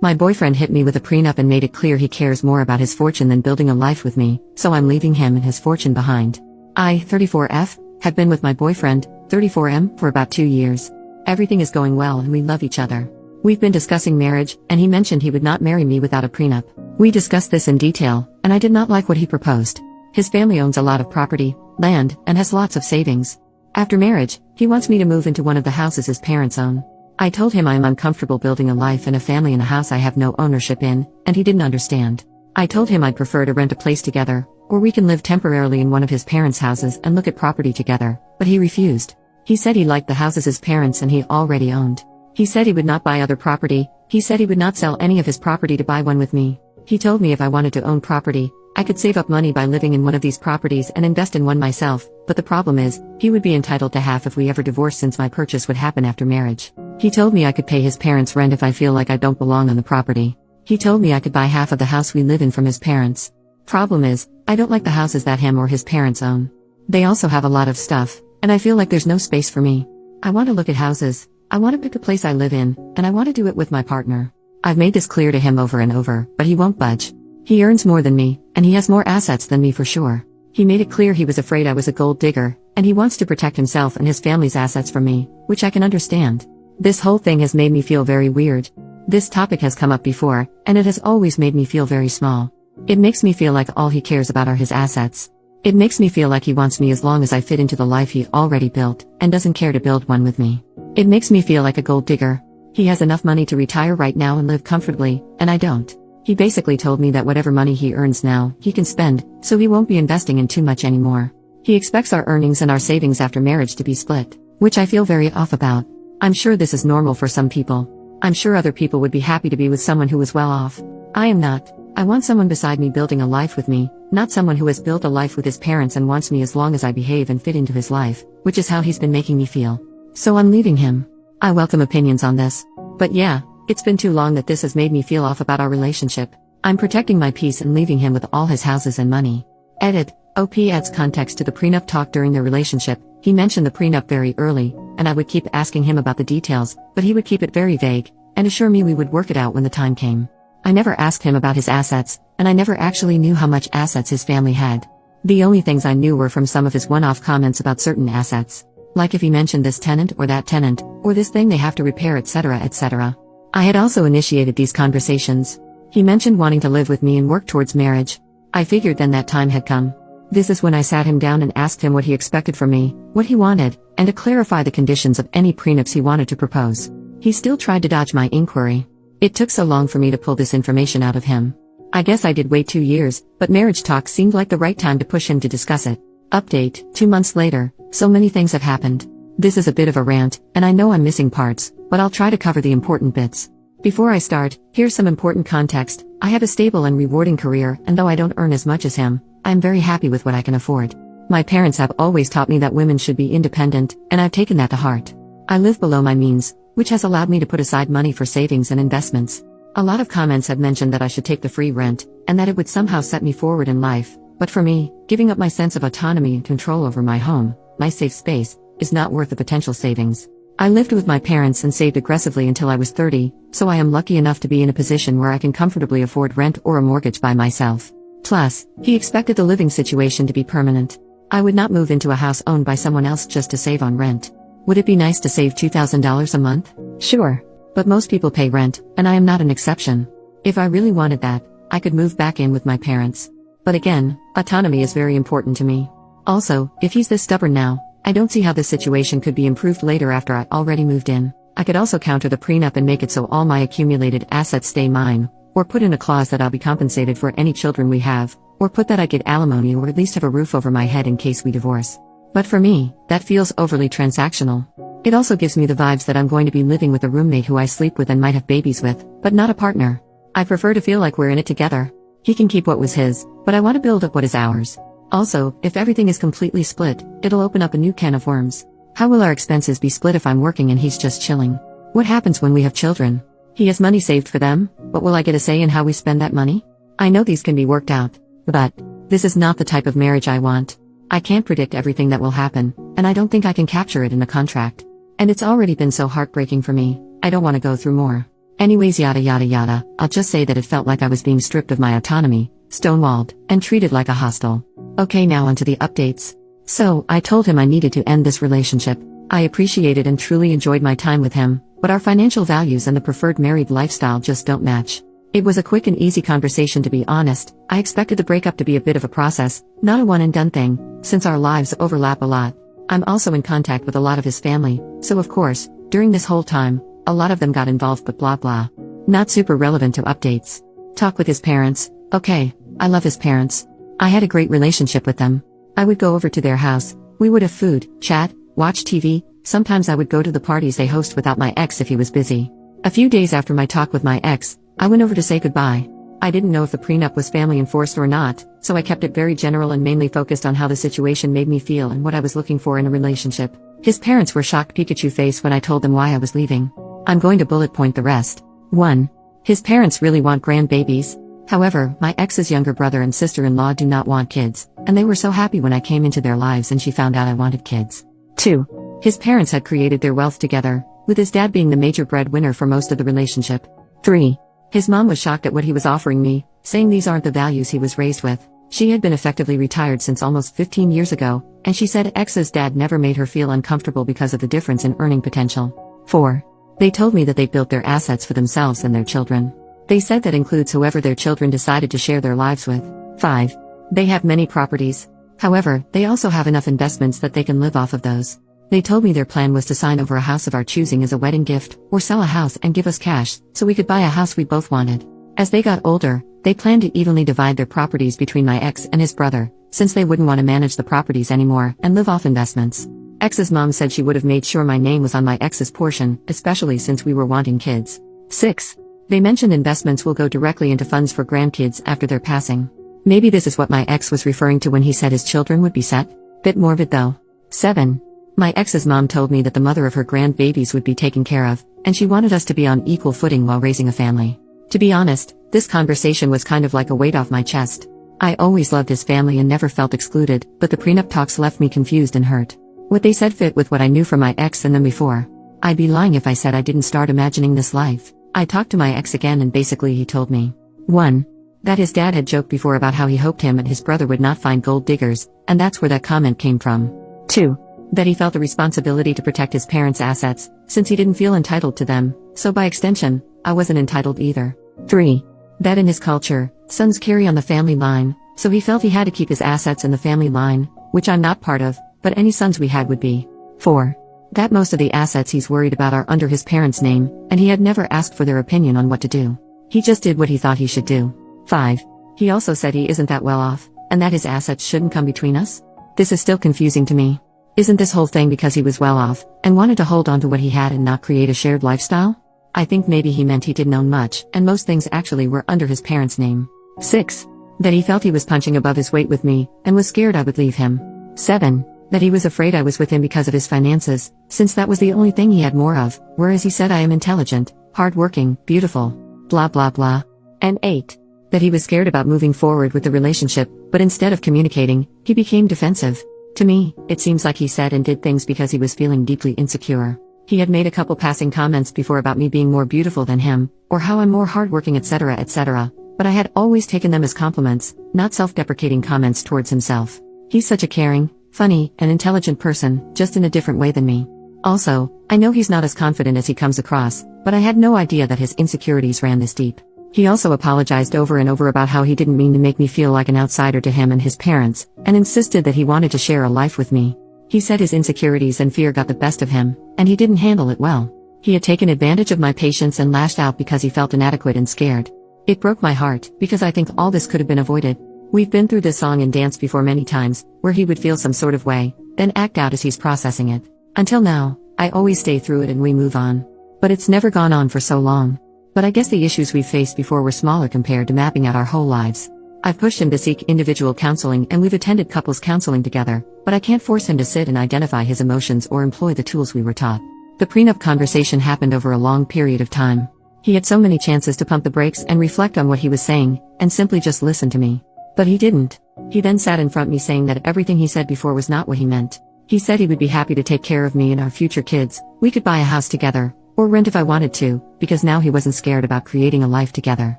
My boyfriend hit me with a prenup and made it clear he cares more about his fortune than building a life with me, so I'm leaving him and his fortune behind. I, 34F, have been with my boyfriend, 34M, for about 2 years. Everything is going well and we love each other. We've been discussing marriage, and he mentioned he would not marry me without a prenup. We discussed this in detail, and I did not like what he proposed. His family owns a lot of property, land, and has lots of savings. After marriage, he wants me to move into one of the houses his parents own. I told him I am uncomfortable building a life and a family in a house I have no ownership in, and he didn't understand. I told him I'd prefer to rent a place together, or we can live temporarily in one of his parents' houses and look at property together, but he refused. He said he liked the houses his parents and he already owned. He said he would not buy other property. He said he would not sell any of his property to buy one with me. He told me if I wanted to own property, I could save up money by living in one of these properties and invest in one myself, but the problem is, he would be entitled to half if we ever divorced since my purchase would happen after marriage. He told me I could pay his parents' rent if I feel like I don't belong on the property. He told me I could buy half of the house we live in from his parents. Problem is, I don't like the houses that him or his parents own. They also have a lot of stuff, and I feel like there's no space for me. I want to look at houses, I want to pick a place I live in, and I want to do it with my partner. I've made this clear to him over and over, but he won't budge. He earns more than me, and he has more assets than me for sure. He made it clear he was afraid I was a gold digger, and he wants to protect himself and his family's assets from me, which I can understand. This whole thing has made me feel very weird. This topic has come up before, and it has always made me feel very small. It makes me feel like all he cares about are his assets. It makes me feel like he wants me as long as I fit into the life he already built, and doesn't care to build one with me. It makes me feel like a gold digger. He has enough money to retire right now and live comfortably, and I don't. He basically told me that whatever money he earns now, he can spend, so he won't be investing in too much anymore. He expects our earnings and our savings after marriage to be split, which I feel very off about. I'm sure this is normal for some people. I'm sure other people would be happy to be with someone who is well off. I am not. I want someone beside me building a life with me, not someone who has built a life with his parents and wants me as long as I behave and fit into his life, which is how he's been making me feel. So I'm leaving him. I welcome opinions on this. But yeah, it's been too long that this has made me feel off about our relationship. I'm protecting my peace and leaving him with all his houses and money. Edit. OP adds context to the prenup talk during their relationship. He mentioned the prenup very early, and I would keep asking him about the details, but he would keep it very vague, and assure me we would work it out when the time came. I never asked him about his assets, and I never actually knew how much assets his family had. The only things I knew were from some of his one-off comments about certain assets. Like if he mentioned this tenant, or this thing they have to repair, etc., etc. I had also initiated these conversations. He mentioned wanting to live with me and work towards marriage. I figured then that time had come. This is when I sat him down and asked him what he expected from me, what he wanted, and to clarify the conditions of any prenups he wanted to propose. He still tried to dodge my inquiry. It took so long for me to pull this information out of him. I guess I did wait 2 years, but marriage talk seemed like the right time to push him to discuss it. Update, 2 months later, so many things have happened. This is a bit of a rant, and I know I'm missing parts, but I'll try to cover the important bits. Before I start, here's some important context. I have a stable and rewarding career, and though I don't earn as much as him, I am very happy with what I can afford. My parents have always taught me that women should be independent, and I've taken that to heart. I live below my means, which has allowed me to put aside money for savings and investments. A lot of comments have mentioned that I should take the free rent, and that it would somehow set me forward in life, but for me, giving up my sense of autonomy and control over my home, my safe space, is not worth the potential savings. I lived with my parents and saved aggressively until I was 30, so I am lucky enough to be in a position where I can comfortably afford rent or a mortgage by myself. Plus, he expected the living situation to be permanent. I would not move into a house owned by someone else just to save on rent. Would it be nice to save $2,000 a month? Sure. But most people pay rent, and I am not an exception. If I really wanted that, I could move back in with my parents. But again, autonomy is very important to me. Also, if he's this stubborn now, I don't see how this situation could be improved later after I already moved in. I could also counter the prenup and make it so all my accumulated assets stay mine, or put in a clause that I'll be compensated for any children we have, or put that I get alimony or at least have a roof over my head in case we divorce. But for me, that feels overly transactional. It also gives me the vibes that I'm going to be living with a roommate who I sleep with and might have babies with, but not a partner. I prefer to feel like we're in it together. He can keep what was his, but I want to build up what is ours. Also, if everything is completely split, it'll open up a new can of worms. How will our expenses be split if I'm working and he's just chilling? What happens when we have children? He has money saved for them, but will I get a say in how we spend that money? I know these can be worked out, but this is not the type of marriage I want. I can't predict everything that will happen, and I don't think I can capture it in a contract. And it's already been so heartbreaking for me, I don't want to go through more. Anyways, yada yada yada, I'll just say that it felt like I was being stripped of my autonomy, stonewalled, and treated like a hostel. Okay, now onto the updates. So, I told him I needed to end this relationship. I appreciated and truly enjoyed my time with him, but our financial values and the preferred married lifestyle just don't match. It was a quick and easy conversation, to be honest. I expected the breakup to be a bit of a process, not a one and done thing, since our lives overlap a lot. I'm also in contact with a lot of his family, so of course, during this whole time, a lot of them got involved, but blah blah. Not super relevant to updates. Talk with his parents. Okay, I love his parents. I had a great relationship with them. I would go over to their house, we would have food, chat, watch TV, sometimes I would go to the parties they host without my ex if he was busy. A few days after my talk with my ex, I went over to say goodbye. I didn't know if the prenup was family enforced or not, so I kept it very general and mainly focused on how the situation made me feel and what I was looking for in a relationship. His parents were shocked Pikachu face when I told them why I was leaving. I'm going to bullet point the rest. 1. His parents really want grandbabies. However, my ex's younger brother and sister-in-law do not want kids, and they were so happy when I came into their lives and she found out I wanted kids. 2. His parents had created their wealth together, with his dad being the major breadwinner for most of the relationship. 3. His mom was shocked at what he was offering me, saying these aren't the values he was raised with. She had been effectively retired since almost 15 years ago, and she said ex's dad never made her feel uncomfortable because of the difference in earning potential. 4. They told me that they built their assets for themselves and their children. They said that includes whoever their children decided to share their lives with. 5. They have many properties. However, they also have enough investments that they can live off of those. They told me their plan was to sign over a house of our choosing as a wedding gift, or sell a house and give us cash, so we could buy a house we both wanted. As they got older, they planned to evenly divide their properties between my ex and his brother, since they wouldn't want to manage the properties anymore and live off investments. Ex's mom said she would have made sure my name was on my ex's portion, especially since we were wanting kids. 6. They mentioned investments will go directly into funds for grandkids after their passing. Maybe this is what my ex was referring to when he said his children would be set. Bit morbid though. 7. My ex's mom told me that the mother of her grandbabies would be taken care of, and she wanted us to be on equal footing while raising a family. To be honest, this conversation was kind of like a weight off my chest. I always loved his family and never felt excluded, but the prenup talks left me confused and hurt. What they said fit with what I knew from my ex and them before. I'd be lying if I said I didn't start imagining this life. I talked to my ex again and basically he told me 1. That his dad had joked before about how he hoped him and his brother would not find gold diggers, and that's where that comment came from. 2. That he felt a responsibility to protect his parents' assets, since he didn't feel entitled to them, so by extension, I wasn't entitled either. 3. That in his culture, sons carry on the family line, so he felt he had to keep his assets in the family line, which I'm not part of, but any sons we had would be. 4. That most of the assets he's worried about are under his parents' name, and he had never asked for their opinion on what to do. He just did what he thought he should do. 5. He also said he isn't that well off, and that his assets shouldn't come between us. This is still confusing to me. Isn't this whole thing because he was well off, and wanted to hold on to what he had and not create a shared lifestyle? I think maybe he meant he didn't own much, and most things actually were under his parents' name. 6. That he felt he was punching above his weight with me, and was scared I would leave him. 7. That he was afraid I was with him because of his finances, since that was the only thing he had more of, whereas he said I am intelligent, hardworking, beautiful, blah blah blah. And 8. That he was scared about moving forward with the relationship, but instead of communicating, he became defensive. To me, it seems like he said and did things because he was feeling deeply insecure. He had made a couple passing comments before about me being more beautiful than him, or how I'm more hardworking, etc., etc., but I had always taken them as compliments, not self-deprecating comments towards himself. He's such a caring, funny, and intelligent person, just in a different way than me. Also, I know he's not as confident as he comes across, but I had no idea that his insecurities ran this deep. He also apologized over and over about how he didn't mean to make me feel like an outsider to him and his parents, and insisted that he wanted to share a life with me. He said his insecurities and fear got the best of him, and he didn't handle it well. He had taken advantage of my patience and lashed out because he felt inadequate and scared. It broke my heart, because I think all this could have been avoided. We've been through this song and dance before many times, where he would feel some sort of way, then act out as he's processing it. Until now, I always stay through it and we move on. But it's never gone on for so long. But I guess the issues we've faced before were smaller compared to mapping out our whole lives. I've pushed him to seek individual counseling and we've attended couples counseling together, but I can't force him to sit and identify his emotions or employ the tools we were taught. The prenup conversation happened over a long period of time. He had so many chances to pump the brakes and reflect on what he was saying, and simply just listen to me. But he didn't. He then sat in front of me saying that everything he said before was not what he meant. He said he would be happy to take care of me and our future kids, we could buy a house together, Or rent if I wanted to, because now he wasn't scared about creating a life together.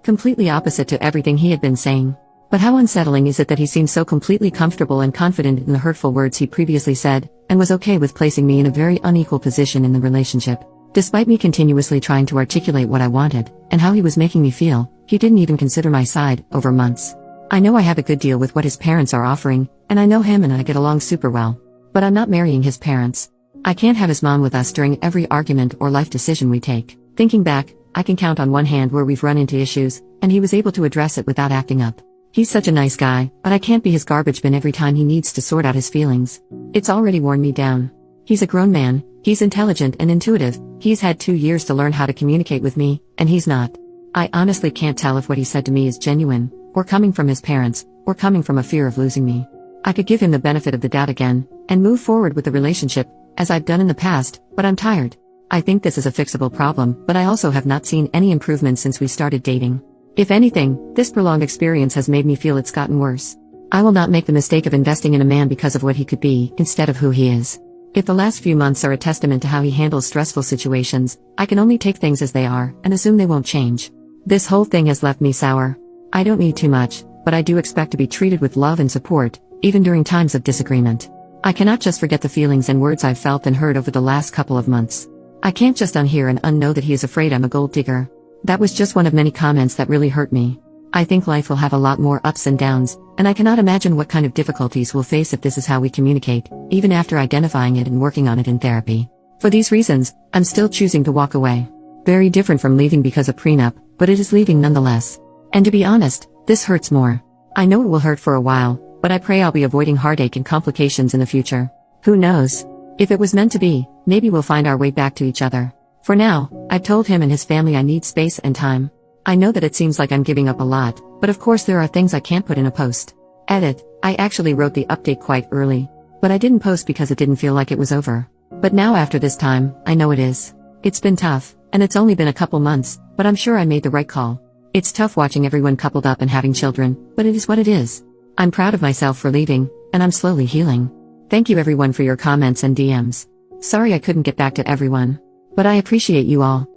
Completely opposite to everything he had been saying. But how unsettling is it that he seemed so completely comfortable and confident in the hurtful words he previously said, and was okay with placing me in a very unequal position in the relationship. Despite me continuously trying to articulate what I wanted, and how he was making me feel, he didn't even consider my side, over months. I know I have a good deal with what his parents are offering, and I know him and I get along super well. But I'm not marrying his parents. I can't have his mom with us during every argument or life decision we take. Thinking back, I can count on one hand where we've run into issues, and he was able to address it without acting up. He's such a nice guy, but I can't be his garbage bin every time he needs to sort out his feelings. It's already worn me down. He's a grown man, he's intelligent and intuitive, he's had 2 years to learn how to communicate with me, and he's not. I honestly can't tell if what he said to me is genuine, or coming from his parents, or coming from a fear of losing me. I could give him the benefit of the doubt again, and move forward with the relationship, as I've done in the past, but I'm tired. I think this is a fixable problem, but I also have not seen any improvement since we started dating. If anything, this prolonged experience has made me feel it's gotten worse. I will not make the mistake of investing in a man because of what he could be, instead of who he is. If the last few months are a testament to how he handles stressful situations, I can only take things as they are, and assume they won't change. This whole thing has left me sour. I don't need too much, but I do expect to be treated with love and support, even during times of disagreement. I cannot just forget the feelings and words I've felt and heard over the last couple of months. I can't just unhear and unknow that he is afraid I'm a gold digger. That was just one of many comments that really hurt me. I think life will have a lot more ups and downs, and I cannot imagine what kind of difficulties we'll face if this is how we communicate, even after identifying it and working on it in therapy. For these reasons, I'm still choosing to walk away. Very different from leaving because of prenup, but it is leaving nonetheless. And to be honest, this hurts more. I know it will hurt for a while, but I pray I'll be avoiding heartache and complications in the future. Who knows? If it was meant to be, maybe we'll find our way back to each other. For now, I've told him and his family I need space and time. I know that it seems like I'm giving up a lot, but of course there are things I can't put in a post. Edit, I actually wrote the update quite early. But I didn't post because it didn't feel like it was over. But now after this time, I know it is. It's been tough, and it's only been a couple months, but I'm sure I made the right call. It's tough watching everyone coupled up and having children, but it is what it is. I'm proud of myself for leaving, and I'm slowly healing. Thank you everyone for your comments and DMs. Sorry I couldn't get back to everyone. But I appreciate you all.